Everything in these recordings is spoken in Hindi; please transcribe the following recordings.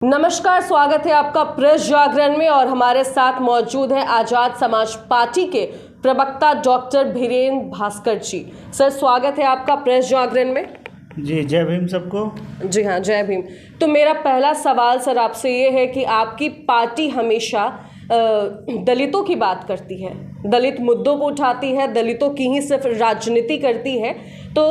नमस्कार, स्वागत है आपका प्रेस जागरण में। और हमारे साथ मौजूद है आजाद समाज पार्टी के प्रवक्ता डॉक्टर बीरेन भास्कर जी। सर, स्वागत है आपका प्रेस जागरण में। जी, जय भीम सबको। जी हाँ, जय भीम। तो मेरा पहला सवाल सर आपसे ये है कि आपकी पार्टी हमेशा दलितों की बात करती है, दलित मुद्दों को उठाती है, दलितों की ही सिर्फ राजनीति करती है। तो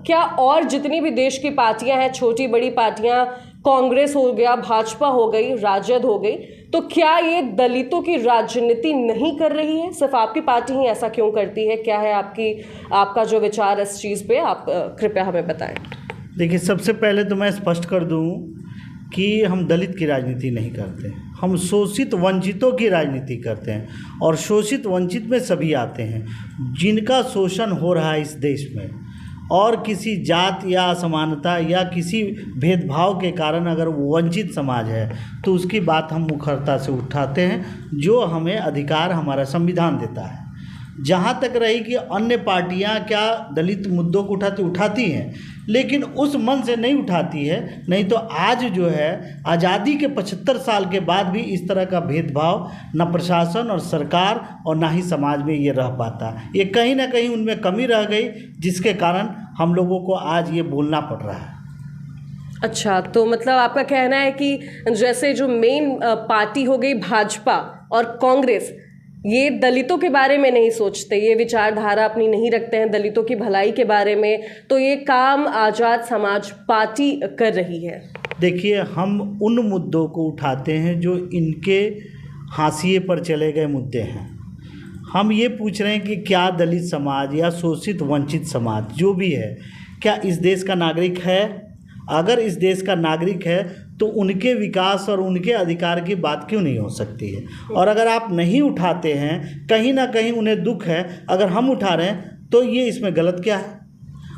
क्या और जितनी भी देश की पार्टियां हैं, छोटी बड़ी पार्टियां, कांग्रेस हो गया, भाजपा हो गई, राजद हो गई, तो क्या ये दलितों की राजनीति नहीं कर रही है? सिर्फ आपकी पार्टी ही ऐसा क्यों करती है? क्या है आपका जो विचार इस चीज़ पे, आप कृपया हमें बताएं। देखिए, सबसे पहले तो मैं स्पष्ट कर दूं कि हम दलित की राजनीति नहीं करते, हम शोषित वंचितों की राजनीति करते हैं। और शोषित वंचित में सभी आते हैं जिनका शोषण हो रहा है इस देश में, और किसी जात या असमानता या किसी भेदभाव के कारण अगर वो वंचित समाज है तो उसकी बात हम मुखरता से उठाते हैं, जो हमें अधिकार हमारा संविधान देता है। जहाँ तक रही कि अन्य पार्टियाँ क्या दलित मुद्दों को उठाती हैं, लेकिन उस मन से नहीं उठाती है। नहीं तो आज जो है आज़ादी के 75 साल के बाद भी इस तरह का भेदभाव न प्रशासन और सरकार और ना ही समाज में ये रह पाता। ये कहीं ना कहीं उनमें कमी रह गई, जिसके कारण हम लोगों को आज ये बोलना पड़ रहा है। अच्छा, तो मतलब आपका कहना है कि जैसे जो मेन पार्टी हो गई भाजपा और कांग्रेस, ये दलितों के बारे में नहीं सोचते, ये विचारधारा अपनी नहीं रखते हैं दलितों की भलाई के बारे में, तो ये काम आज़ाद समाज पार्टी कर रही है। देखिए, हम उन मुद्दों को उठाते हैं जो इनके हाशिए पर चले गए मुद्दे हैं। हम ये पूछ रहे हैं कि क्या दलित समाज या शोषित वंचित समाज जो भी है, क्या इस देश का नागरिक है? अगर इस देश का नागरिक है तो उनके विकास और उनके अधिकार की बात क्यों नहीं हो सकती है? और अगर आप नहीं उठाते हैं, कहीं ना कहीं उन्हें दुख है, अगर हम उठा रहे हैं तो ये इसमें गलत क्या है?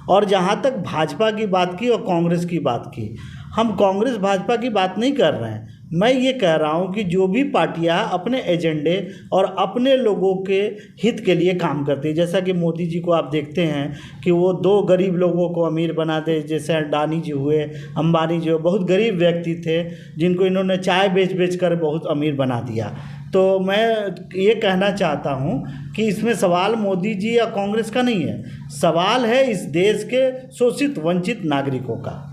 और जहाँ तक भाजपा की बात की और कांग्रेस की बात की, हम कांग्रेस भाजपा की बात नहीं कर रहे हैं। मैं ये कह रहा हूँ कि जो भी पार्टियाँ अपने एजेंडे और अपने लोगों के हित के लिए काम करती है, जैसा कि मोदी जी को आप देखते हैं कि वो 2 गरीब लोगों को अमीर बना दे, जैसे अडानी जी हुए, अंबानी जी, बहुत गरीब व्यक्ति थे जिनको इन्होंने चाय बेच कर बहुत अमीर बना दिया। तो मैं ये कहना चाहता हूँ कि इसमें सवाल मोदी जी या कांग्रेस का नहीं है, सवाल है इस देश के शोषित वंचित नागरिकों का।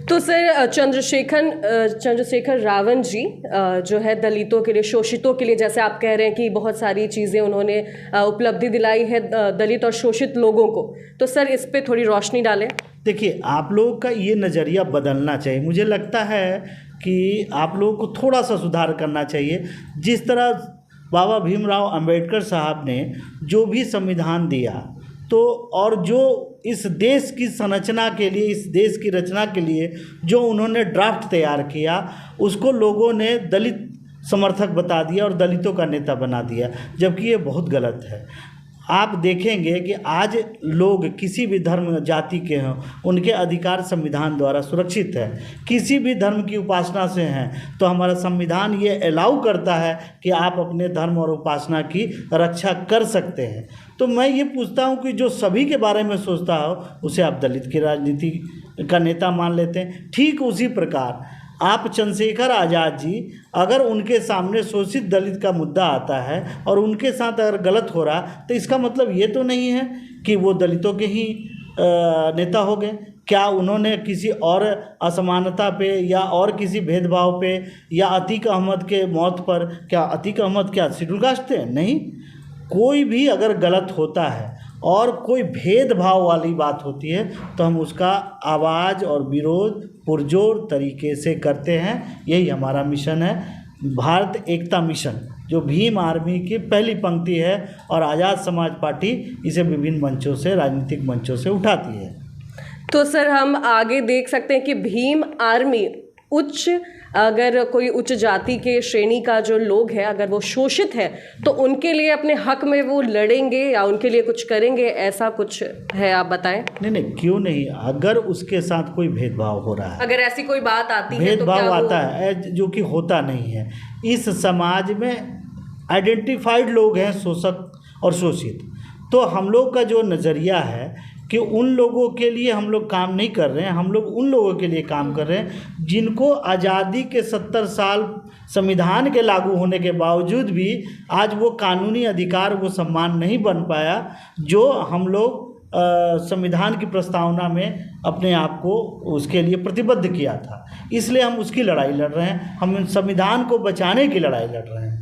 तो सर, चंद्रशेखर रावण जी जो है दलितों के लिए, शोषितों के लिए, जैसे आप कह रहे हैं कि बहुत सारी चीज़ें उन्होंने उपलब्धि दिलाई है दलित और शोषित लोगों को, तो सर इस पे थोड़ी रोशनी डालें। देखिए, आप लोगों का ये नज़रिया बदलना चाहिए। मुझे लगता है कि आप लोगों को थोड़ा सा सुधार करना चाहिए। जिस तरह बाबा भीमराव अंबेडकर साहब ने जो भी संविधान दिया, तो और जो इस देश की संरचना के लिए, इस देश की रचना के लिए जो उन्होंने ड्राफ्ट तैयार किया, उसको लोगों ने दलित समर्थक बता दिया और दलितों का नेता बना दिया, जबकि ये बहुत गलत है। आप देखेंगे कि आज लोग किसी भी धर्म जाति के हों, उनके अधिकार संविधान द्वारा सुरक्षित है। किसी भी धर्म की उपासना से हैं तो हमारा संविधान ये अलाउ करता है कि आप अपने धर्म और उपासना की रक्षा कर सकते हैं। तो मैं ये पूछता हूँ कि जो सभी के बारे में सोचता हो, उसे आप दलित की राजनीति का नेता मान लेते हैं। ठीक उसी प्रकार आप चंद्रशेखर आज़ाद जी, अगर उनके सामने शोषित दलित का मुद्दा आता है और उनके साथ अगर गलत हो रहा, तो इसका मतलब ये तो नहीं है कि वो दलितों के ही नेता हो गए। क्या उन्होंने किसी और असमानता पे या और किसी भेदभाव पे या अतीक अहमद के मौत पर, क्या अतीक अहमद क्या शेड्यूल कास्ट थे? नहीं। कोई भी अगर गलत होता है और कोई भेदभाव वाली बात होती है तो हम उसका आवाज़ और विरोध पुरजोर तरीके से करते हैं। यही हमारा मिशन है, भारत एकता मिशन, जो भीम आर्मी की पहली पंक्ति है, और आज़ाद समाज पार्टी इसे विभिन्न मंचों से, राजनीतिक मंचों से उठाती है। तो सर, हम आगे देख सकते हैं कि भीम आर्मी अगर कोई उच्च जाति के श्रेणी का जो लोग हैं, अगर वो शोषित है, तो उनके लिए अपने हक में वो लड़ेंगे या उनके लिए कुछ करेंगे, ऐसा कुछ है? आप बताएं। नहीं, क्यों नहीं। अगर उसके साथ कोई भेदभाव हो रहा है, अगर ऐसी कोई बात आती है, भेदभाव आता है जो कि होता नहीं है। इस समाज में आइडेंटिफाइड लोग हैं शोषक और शोषित। तो हम लोग का जो नज़रिया है कि उन लोगों के लिए हम लोग काम नहीं कर रहे हैं, हम लोग उन लोगों के लिए काम कर रहे हैं जिनको आज़ादी के 70 साल संविधान के लागू होने के बावजूद भी आज वो कानूनी अधिकार, वो सम्मान नहीं बन पाया जो हम लोग संविधान की प्रस्तावना में अपने आप को उसके लिए प्रतिबद्ध किया था। इसलिए हम उसकी लड़ाई लड़ रहे हैं, हम संविधान को बचाने की लड़ाई लड़ रहे हैं।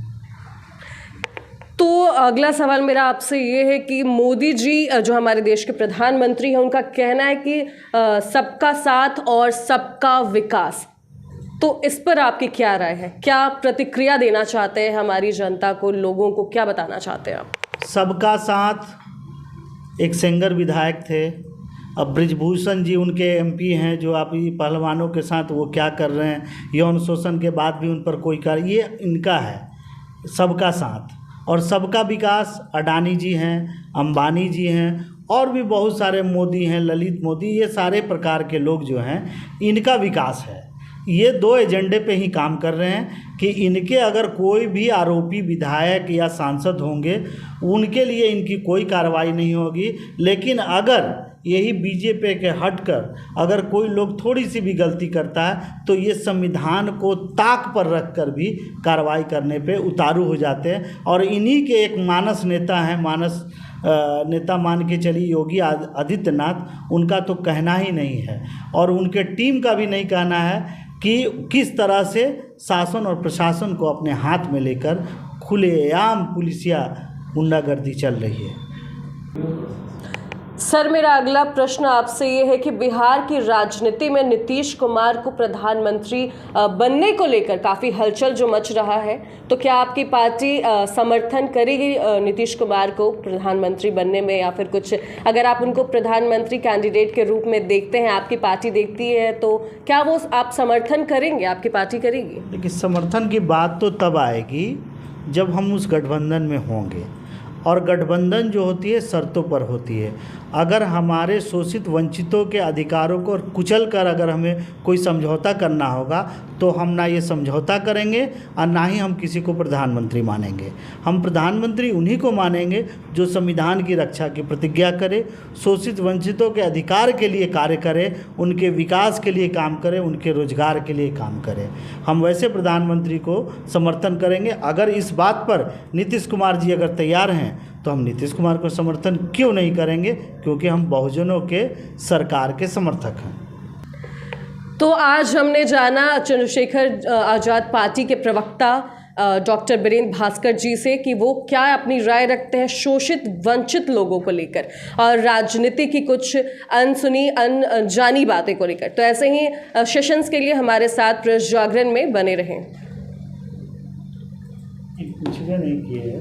तो अगला सवाल मेरा आपसे ये है कि मोदी जी जो हमारे देश के प्रधानमंत्री हैं, उनका कहना है कि सबका साथ और सबका विकास, तो इस पर आपकी क्या राय है? क्या प्रतिक्रिया देना चाहते हैं हमारी जनता को, लोगों को क्या बताना चाहते हैं आप? सबका साथ एक सेंगर विधायक थे, अब ब्रिजभूषण जी उनके एमपी हैं, जो आप पहलवानों के साथ वो क्या कर रहे हैं, यौन शोषण के बाद भी उन पर कोई कार्य, ये इनका है सबका साथ। और सबका विकास अडानी जी हैं, अंबानी जी हैं, और भी बहुत सारे मोदी हैं, ललित मोदी, ये सारे प्रकार के लोग जो हैं इनका विकास है। ये दो एजेंडे पे ही काम कर रहे हैं कि इनके अगर कोई भी आरोपी विधायक या सांसद होंगे उनके लिए इनकी कोई कार्रवाई नहीं होगी, लेकिन अगर यही बीजेपी के हटकर अगर कोई लोग थोड़ी सी भी गलती करता है तो ये संविधान को ताक पर रखकर भी कार्रवाई करने पे उतारू हो जाते हैं। और इन्हीं के एक मानस नेता हैं, नेता मान के चलिए योगी आदित्यनाथ, उनका तो कहना ही नहीं है और उनके टीम का भी नहीं कहना है कि किस तरह से शासन और प्रशासन को अपने हाथ में लेकर खुलेआम पुलिसिया गुंडागर्दी चल रही है। सर, मेरा अगला प्रश्न आपसे ये है कि बिहार की राजनीति में नीतीश कुमार को प्रधानमंत्री बनने को लेकर काफ़ी हलचल जो मच रहा है, तो क्या आपकी पार्टी समर्थन करेगी नीतीश कुमार को प्रधानमंत्री बनने में, या फिर कुछ अगर आप उनको प्रधानमंत्री कैंडिडेट के रूप में देखते हैं, आपकी पार्टी देखती है, तो क्या वो आप समर्थन करेंगे, आपकी पार्टी करेगी? देखिए, समर्थन की बात तो तब आएगी जब हम उस गठबंधन में होंगे, और गठबंधन जो होती है शर्तों पर होती है। अगर हमारे शोषित वंचितों के अधिकारों को कुचल कर अगर हमें कोई समझौता करना होगा तो हम ना ये समझौता करेंगे और ना ही हम किसी को प्रधानमंत्री मानेंगे। हम प्रधानमंत्री उन्हीं को मानेंगे जो संविधान की रक्षा की प्रतिज्ञा करे, शोषित वंचितों के अधिकार के लिए कार्य करे, उनके विकास के लिए काम करे, उनके रोजगार के लिए काम करे। हम वैसे प्रधानमंत्री को समर्थन करेंगे। अगर इस बात पर नीतीश कुमार जी अगर तैयार हैं तो हम नीतीश कुमार को समर्थन क्यों नहीं करेंगे, क्योंकि हम बहुजनों के सरकार के समर्थक हैं। तो आज हमने जाना चंद्रशेखर आज़ाद पार्टी के प्रवक्ता डॉक्टर बीरेंद्र भास्कर जी से कि वो क्या अपनी राय रखते हैं शोषित वंचित लोगों को लेकर और राजनीति की कुछ अनसुनी अनजानी बातें को लेकर। तो ऐसे ही सेशंस के लिए हमारे साथ प्रेस जागरण में बने रहें। कुछ भी नहीं किए।